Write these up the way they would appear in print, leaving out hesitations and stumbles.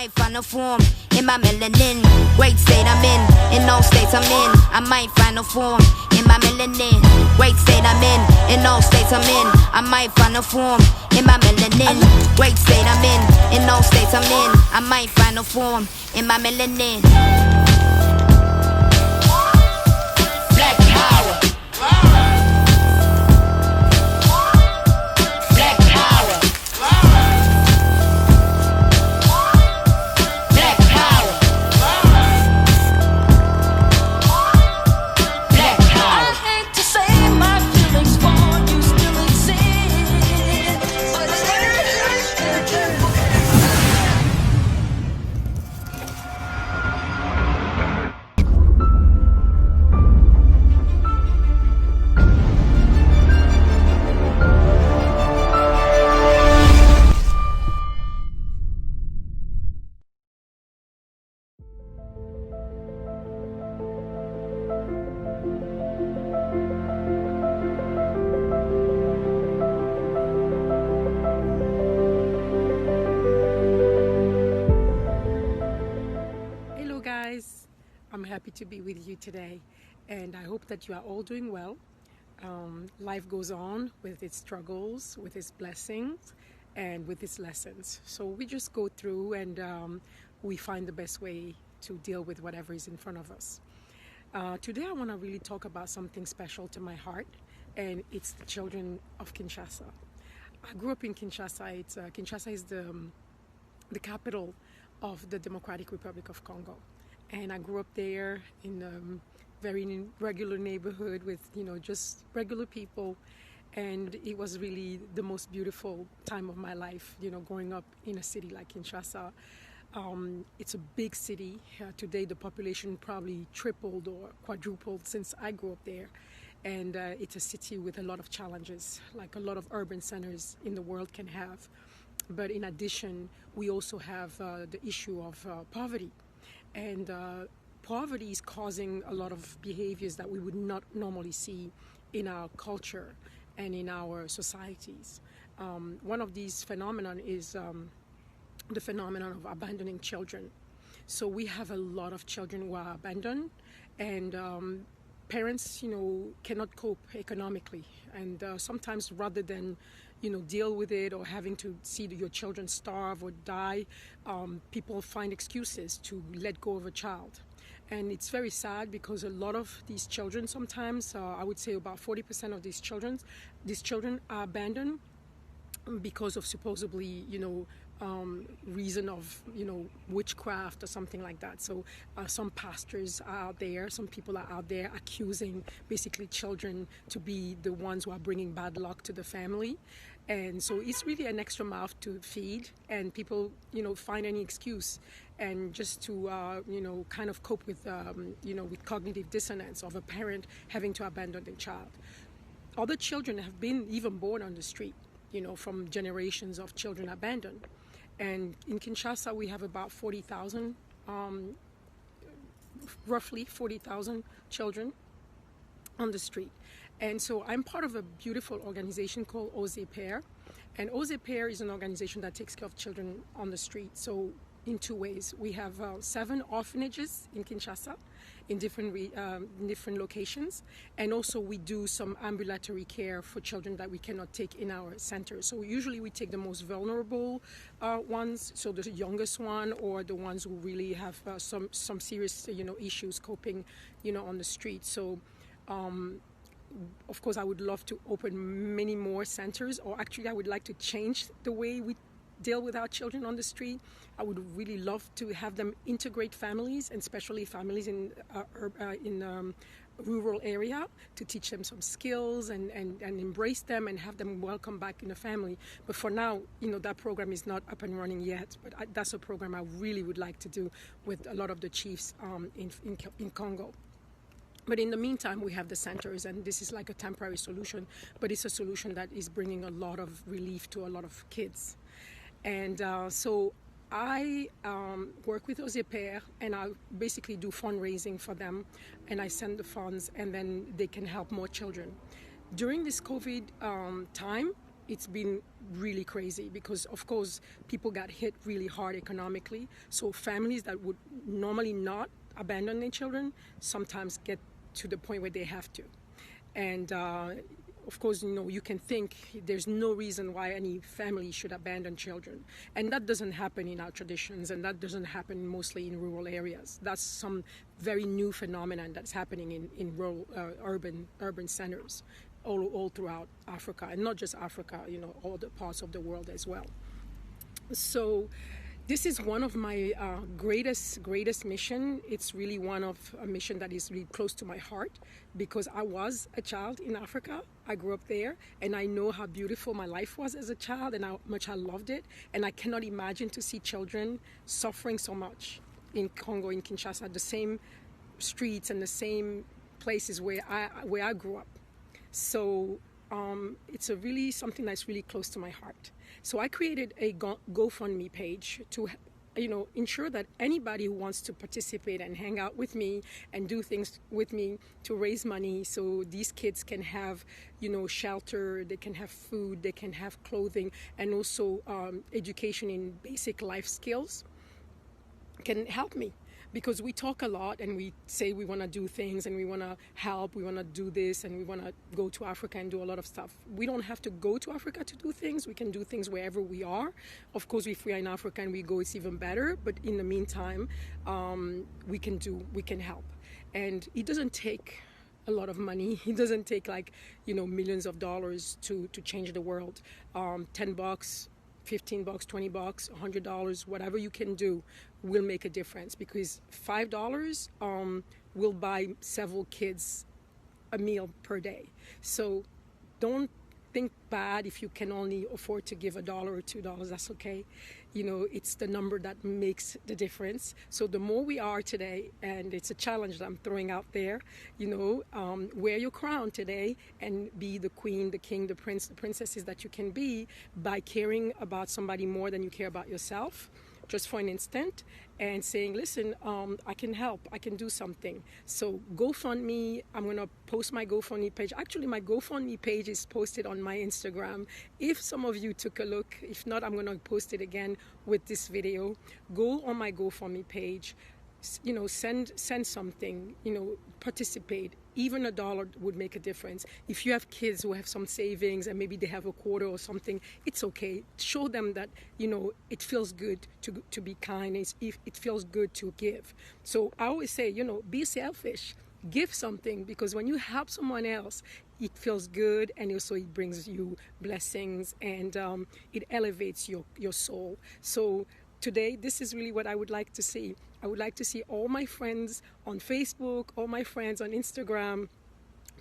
might find a form in my melanin. Great state I'm in all states I'm in. I might find a form in my melanin. Great state I'm in all states I'm in. I might find a form in my melanin. Great state I'm in all states I'm in. I might find a form in my melanin. Black power. Black power. Black power. Black power. I hate to say my feelings for you still exist, but Hello guys, I'm happy to be with you today and I hope that you are all doing well. Life goes on with its struggles, with its blessings and with its lessons. So we just go through and we find the best way to deal with whatever is in front of us. Today I want to really talk about something special to my heart, and it's the children of Kinshasa. I grew up in Kinshasa. Kinshasa is the capital of the Democratic Republic of Congo, and I grew up there in a very regular neighborhood with just regular people, and it was really the most beautiful time of my life, growing up in a city like Kinshasa. It's a big city. Today the population probably tripled or quadrupled since I grew up there, and it's a city with a lot of challenges like a lot of urban centers in the world can have. But in addition, we also have the issue of poverty, and poverty is causing a lot of behaviors that we would not normally see in our culture and in our societies. One of these phenomenon is the phenomenon of abandoning children. So we have a lot of children who are abandoned, and parents, cannot cope economically, and sometimes rather than deal with it or having to see your children starve or die, people find excuses to let go of a child. And it's very sad because a lot of these children, sometimes I would say about 40% of these children are abandoned because of supposedly reason of witchcraft or something like that. So some pastors are out there, some people are out there accusing basically children to be the ones who are bringing bad luck to the family. And so it's really an extra mouth to feed, and people find any excuse and just to kind of cope with with cognitive dissonance of a parent having to abandon their child. Other children have been even born on the street, from generations of children abandoned. And in Kinshasa, we have about 40,000, roughly 40,000 children on the street. And so I'm part of a beautiful organization called OZPR. And OZPR is an organization that takes care of children on the street. So in two ways. We have 7 orphanages in Kinshasa in different locations, and also we do some ambulatory care for children that we cannot take in our centers. So usually we take the most vulnerable ones, so the youngest one or the ones who really have some serious issues coping on the street. So of course I would love to open many more centers, or actually I would like to change the way we deal with our children on the street. I would really love to have them integrate families, and especially families in rural area, to teach them some skills and embrace them and have them welcome back in the family. But for now, that program is not up and running yet, but that's a program I really would like to do with a lot of the chiefs in Congo. But in the meantime, we have the centers, and this is like a temporary solution, but it's a solution that is bringing a lot of relief to a lot of kids. And so I work with OZPR, and I basically do fundraising for them, and I send the funds, and then they can help more children. During this COVID time, it's been really crazy because, of course, people got hit really hard economically. So families that would normally not abandon their children sometimes get to the point where they have to. And of course, you can think there's no reason why any family should abandon children. And that doesn't happen in our traditions, and that doesn't happen mostly in rural areas. That's some very new phenomenon that's happening in rural, urban centers all throughout Africa, and not just Africa, all the parts of the world as well. So this is one of my greatest mission. It's really one of a mission that is really close to my heart because I was a child in Africa. I grew up there, and I know how beautiful my life was as a child and how much I loved it. And I cannot imagine to see children suffering so much in Congo, in Kinshasa, the same streets and the same places where I grew up. So it's something that's really close to my heart. So I created a GoFundMe page to, ensure that anybody who wants to participate and hang out with me and do things with me to raise money so these kids can have, shelter, they can have food, they can have clothing, and also education in basic life skills can help me. Because we talk a lot and we say we want to do things and we want to help, we want to do this and we want to go to Africa and do a lot of stuff. We don't have to go to Africa to do things. We can do things wherever we are. Of course, if we are in Africa and we go, it's even better. But in the meantime, we can help. And it doesn't take a lot of money. It doesn't take millions of dollars to change the world. $10, $15, $20, $100, whatever you can do will make a difference, because $5 will buy several kids a meal per day. So don't think bad if you can only afford to give $1 or $2. That's okay. It's the number that makes the difference. So the more we are today, and it's a challenge that I'm throwing out there, wear your crown today and be the queen, the king, the prince, the princesses that you can be by caring about somebody more than you care about yourself, just for an instant, and saying, listen, I can help, I can do something. So GoFundMe, I'm going to post my GoFundMe page. Actually, my GoFundMe page is posted on my Instagram. If some of you took a look, if not, I'm going to post it again with this video. Go on my GoFundMe page, send something, participate. Even $1 would make a difference. If you have kids who have some savings and maybe they have a quarter or something, it's okay. Show them that, it feels good to be kind. It feels good to give. So I always say, be selfish. Give something, because when you help someone else, it feels good, and also it brings you blessings, and it elevates your soul. So today, this is really what I would like to see. I would like to see all my friends on Facebook, all my friends on Instagram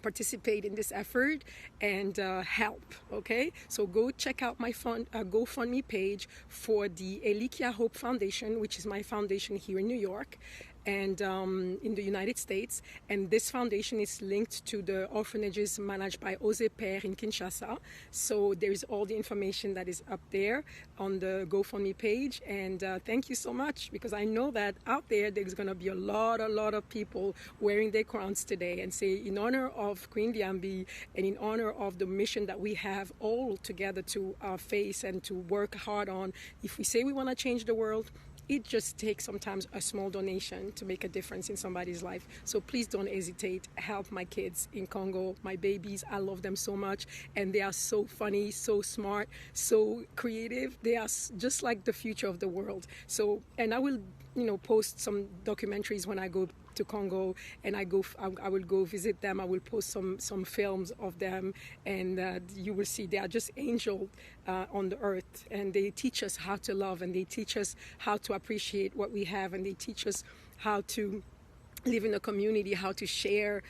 participate in this effort and help, okay? So go check out my GoFundMe page for the Elikia Hope Foundation, which is my foundation here in New York and in the United States. And this foundation is linked to the orphanages managed by Ose Père in Kinshasa. So there's all the information that is up there on the GoFundMe page. And thank you so much, because I know that out there's going to be a lot of people wearing their crowns today and say, in honor of Queen Diambi and in honor of the mission that we have all together to face and to work hard on, if we say we want to change the world, it just takes sometimes a small donation to make a difference in somebody's life. So please don't hesitate. Help my kids in Congo, my babies. I love them so much, and they are so funny, so smart, so creative. They are just like the future of the world. So, and I will, post some documentaries when I go to Congo, and I will go visit them. I will post some films of them, and you will see they are just angels on the earth, and they teach us how to love, and they teach us how to appreciate what we have, and they teach us how to live in a community, how to share.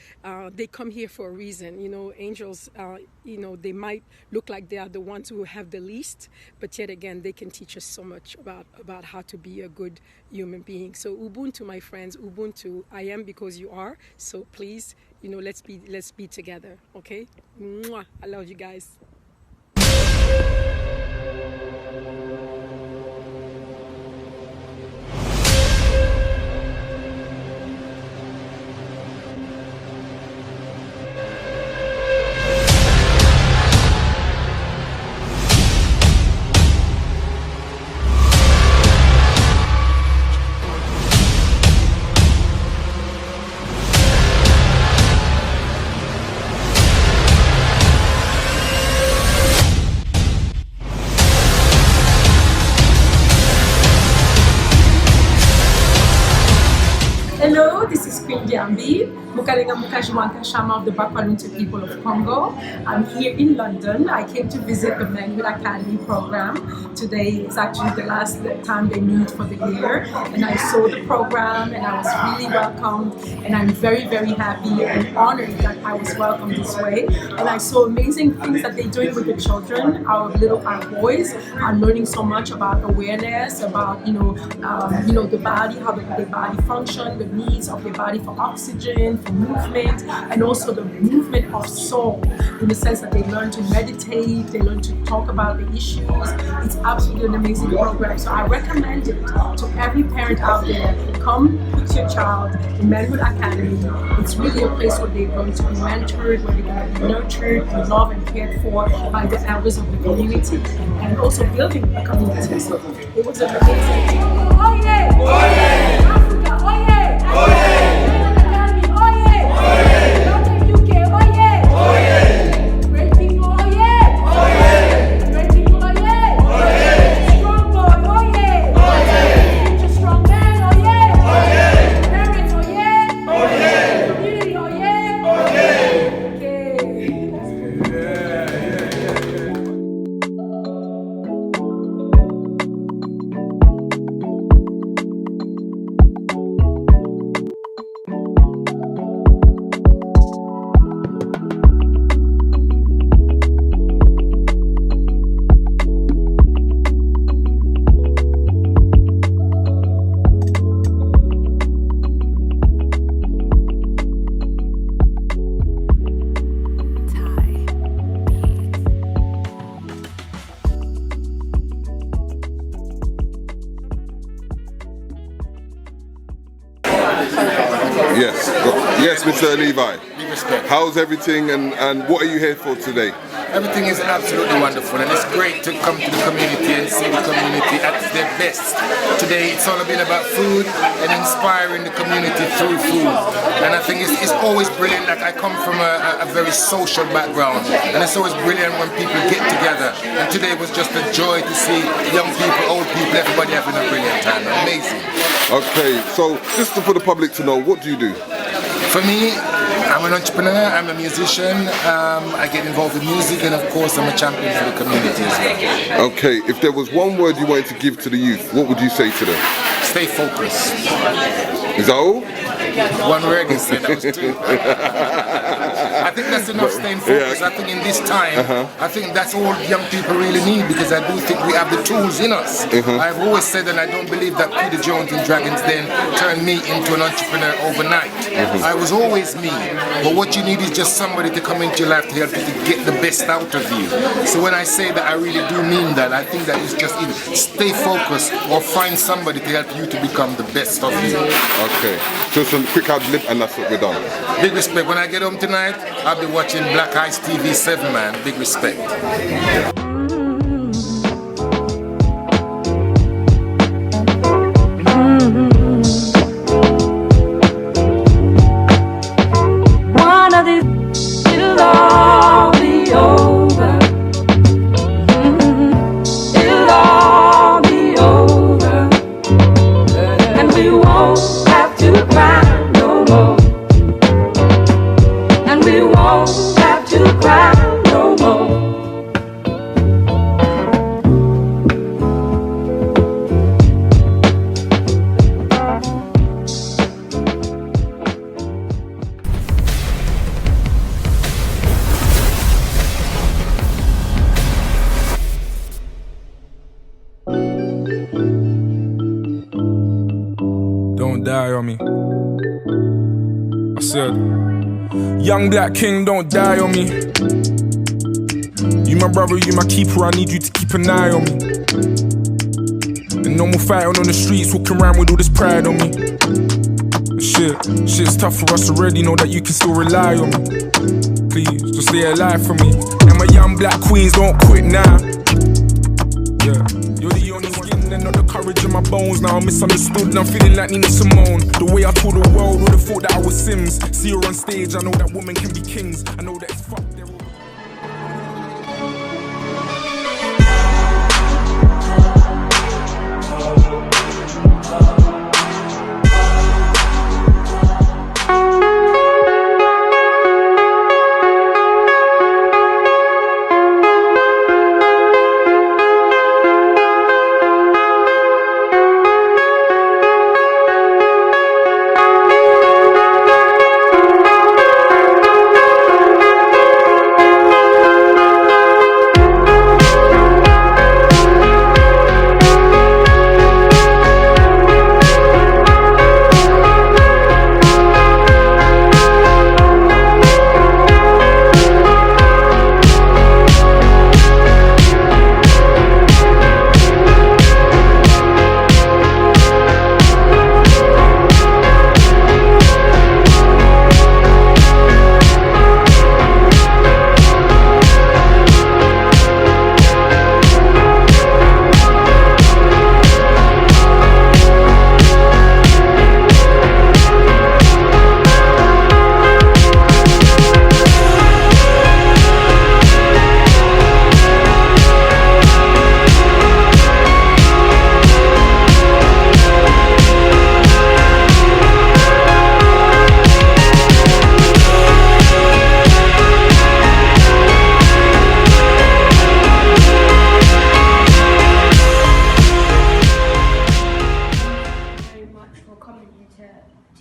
They come here for a reason. Angels, they might look like they are the ones who have the least, but yet again, they can teach us so much about how to be a good human being. So Ubuntu, my friends, Ubuntu. I am because you are. So please, let's be together. Okay? Mwah. I love you guys. this is Queen Diambi, Mukalenga Mukajwanka Shama of the Bakwalunte people of Congo. I'm here in London. I came to visit the Manhood Academy program. Today is actually the last time they meet for the year, and I saw the program and I was really welcomed, and I'm very, very happy and honored that I was welcomed this way. And I saw amazing things that they're doing with the children. Our boys are learning so much about awareness, about the body, how the body function, the needs of the body for oxygen, for movement, and also the movement of soul, in the sense that they learn to meditate, they learn to talk about the issues. It's absolutely an amazing program. So I recommend it to every parent out there. Come put your child in Manhood Academy. It's really a place where they're going to be mentored, where they're going to be nurtured and loved and cared for by the elders of the community, and also building a community. So it was an amazing. Oh yeah! Oh yeah! Africa! Oh yeah! Oh yeah! Academy! Oh yeah! Oh yeah! London, UK! Oh yeah! Oh yeah! Great people! Oh yeah! Oh yeah! Great people! Oh yeah! Oh yeah! Strong boy! Oh yeah! Oh yeah! Future strong man! Oh yeah! Oh yeah! Parents! Oh yeah! Oh yeah! Community! Oh yeah! Oh yeah! Yes, Mr. Levi. How's everything and what are you here for today? Everything is absolutely wonderful, and it's great to come to the community and see the community at their best. Today it's all been about food and inspiring the community through food. And I think it's always brilliant. Like, I come from a very social background, and it's always brilliant when people get together. And today was just a joy to see young people, old people, everybody having a brilliant time. Amazing. Okay, so just for the public to know, what do you do? For me, I'm an entrepreneur, I'm a musician, I get involved in music, and of course I'm a champion for the community as well. Okay, if there was one word you wanted to give to the youth, what would you say to them? Stay focused. Is that all? One word instead, that was two. I think that's enough, staying focused. Yeah. I think in this time, I think that's all young people really need, because I do think we have the tools in us. I've always said, and I don't believe that Peter Jones in Dragon's Den turned me into an entrepreneur overnight. I was always me, but what you need is just somebody to come into your life to help you to get the best out of you. So when I say that, I really do mean that. I think that it's just either stay focused or find somebody to help you to become the best of you. Okay, just a quick ad lib and that's what we're done. Big respect. When I get home tonight, I'll be watching Black Eyes TV 7, man. Big respect. One of these, it'll all be over. It'll all be over, and we won't have to cry no more. And we won't have to cry no more. Don't die on me. I said, young black king, don't die on me. You my brother, you my keeper, I need you to keep an eye on me. And no more fighting on the streets, walking around with all this pride on me. Shit's tough for us already, know that you can still rely on me. Please, just stay alive for me. And my young black queens, don't quit now. Yeah, you're the only skin and not the courage in my bones. Now I'm misunderstood and I'm feeling like Nina Simone. The way I told the world, would have thought that I was Sims. See her on stage, I know that women can be kings. I know that it's fucked.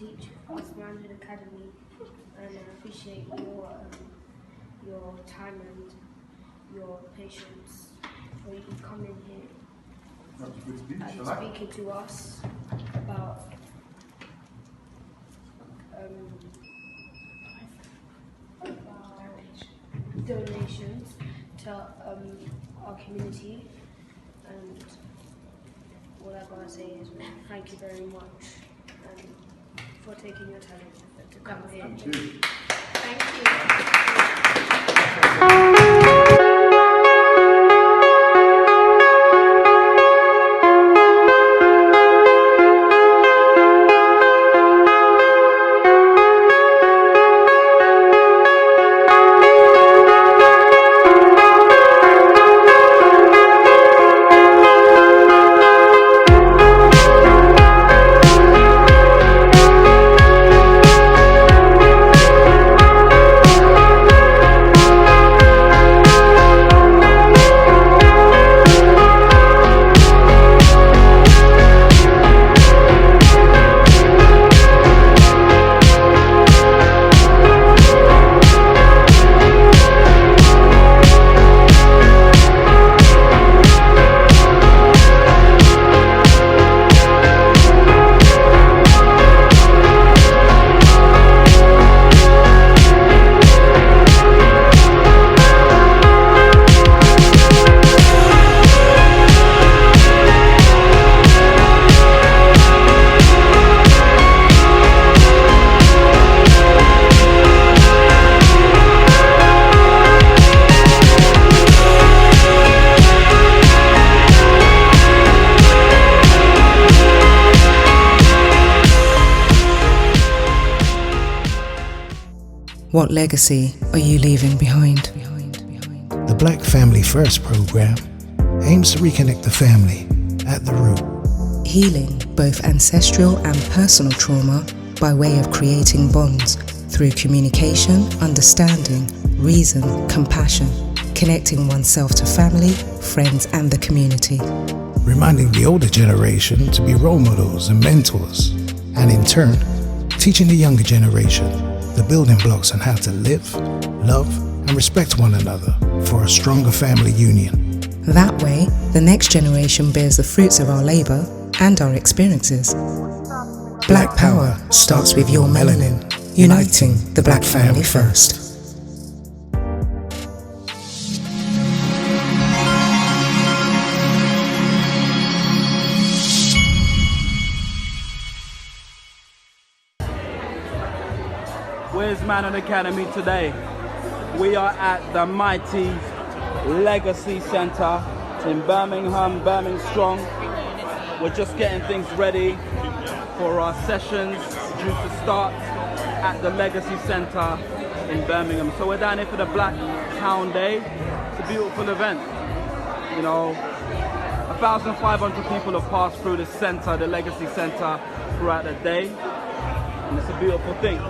teach us Manhood Academy, and I appreciate your time and your patience for you coming here and speaking to us about donations to our community, and what I gotta say is thank you very much for taking your time to come here. Thank you. What legacy are you leaving behind? The Black Family First program aims to reconnect the family at the root. Healing both ancestral and personal trauma by way of creating bonds through communication, understanding, reason, compassion, connecting oneself to family, friends and the community. Reminding the older generation to be role models and mentors, and in turn, teaching the younger generation the building blocks on how to live, love, and respect one another for a stronger family union. That way, the next generation bears the fruits of our labour and our experiences. Black Power starts with your melanin, uniting the Black family first. Where's Manhood Academy today? We are at the mighty Legacy Centre in Birmingham, Strong. We're just getting things ready for our sessions due to start at the Legacy Centre in Birmingham. So we're down here for the Black Town Day. It's a beautiful event. You know, 1,500 people have passed through the centre, the Legacy Centre, throughout the day. And it's a beautiful thing.